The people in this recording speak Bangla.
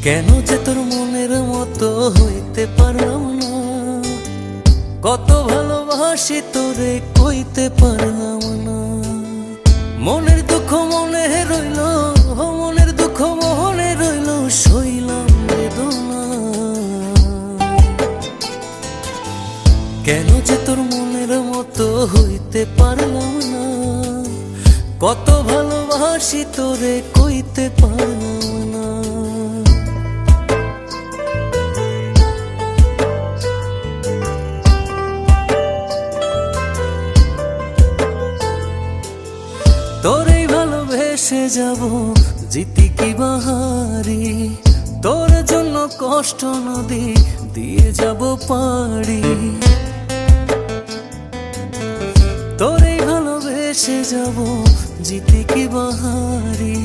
কেন যে তোর মনের মতো হইতে পারলাম না, কত ভালোবাসি তোরে কইতে পারলাম না। মনের দুঃখ মনে রইল, মনের দুঃখ মনে রইল, সইলাম বেদনা। কেন যে তোর মনের মতো হইতে পারলাম না, কত ভালোবাসি তোরে কইতে পারলাম না। তোরে ভালোবেসে যাব জিতি কি বাহারি, তোর জন্য কষ্ট নদী দিয়ে যাব পাড়ি। তোরে ভালোবেসে যাব জিতি কি বাহারি,